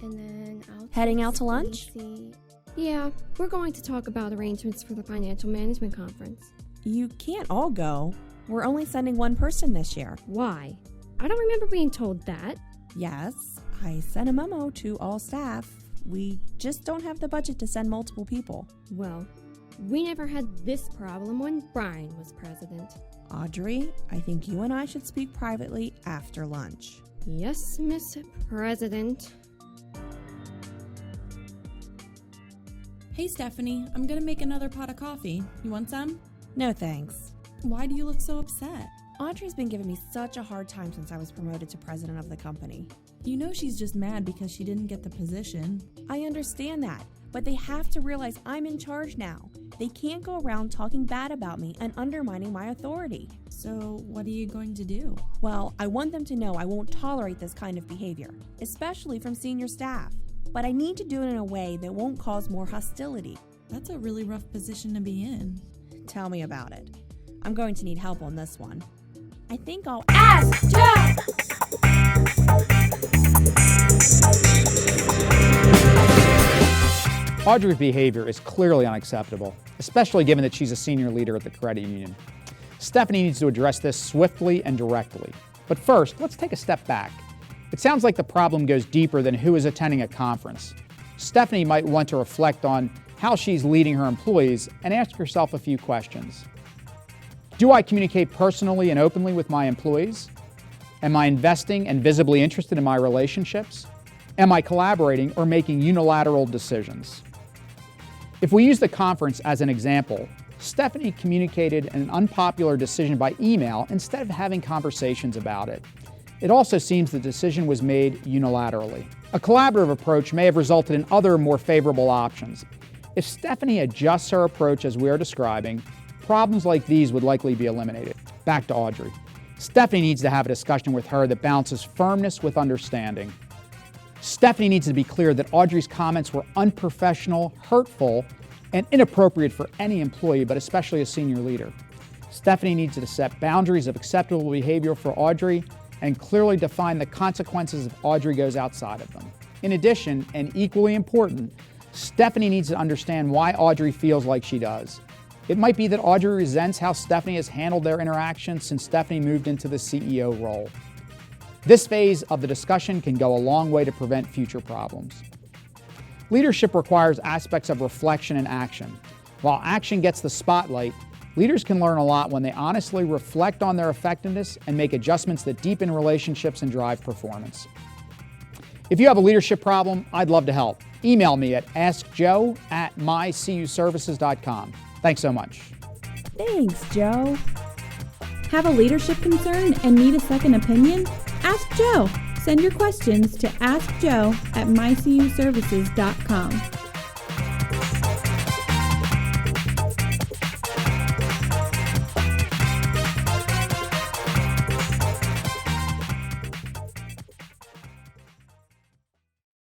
And then I'll Heading out to lunch? Yeah, we're going to talk about arrangements for the financial management conference. You can't all go. We're only sending one person this year. Why? I don't remember being told that. Yes, I sent a memo to all staff. We just don't have the budget to send multiple people. Well, we never had this problem when Brian was president. Audrey, I think you and I should speak privately after lunch. Yes, Miss President. Hey, Stephanie, I'm gonna make another pot of coffee. You want some? No thanks. Why do you look so upset? Audrey's been giving me such a hard time since I was promoted to president of the company. You know she's just mad because she didn't get the position. I understand that, but they have to realize I'm in charge now. They can't go around talking bad about me and undermining my authority. So what are you going to do? Well, I want them to know I won't tolerate this kind of behavior, especially from senior staff. But I need to do it in a way that won't cause more hostility. That's a really rough position to be in. Tell me about it. I'm going to need help on this one. I think I'll Ask Joe! Audrey's behavior is clearly unacceptable, especially given that she's a senior leader at the credit union. Stephanie needs to address this swiftly and directly. But first, let's take a step back. It sounds like the problem goes deeper than who is attending a conference. Stephanie might want to reflect on how she's leading her employees and ask herself a few questions. Do I communicate personally and openly with my employees? Am I investing and visibly interested in my relationships? Am I collaborating or making unilateral decisions? If we use the conference as an example, Stephanie communicated an unpopular decision by email instead of having conversations about it. It also seems the decision was made unilaterally. A collaborative approach may have resulted in other more favorable options. If Stephanie adjusts her approach as we are describing, problems like these would likely be eliminated. Back to Audrey. Stephanie needs to have a discussion with her that balances firmness with understanding. Stephanie needs to be clear that Audrey's comments were unprofessional, hurtful, and inappropriate for any employee, but especially a senior leader. Stephanie needs to set boundaries of acceptable behavior for Audrey and clearly define the consequences if Audrey goes outside of them. In addition, and equally important, Stephanie needs to understand why Audrey feels like she does. It might be that Audrey resents how Stephanie has handled their interaction since Stephanie moved into the CEO role. This phase of the discussion can go a long way to prevent future problems. Leadership requires aspects of reflection and action. While action gets the spotlight, leaders can learn a lot when they honestly reflect on their effectiveness and make adjustments that deepen relationships and drive performance. If you have a leadership problem, I'd love to help. Email me at askjoe@mycuservices.com. Thanks so much. Thanks, Joe. Have a leadership concern and need a second opinion? Ask Joe. Send your questions to askjoe@mycuservices.com.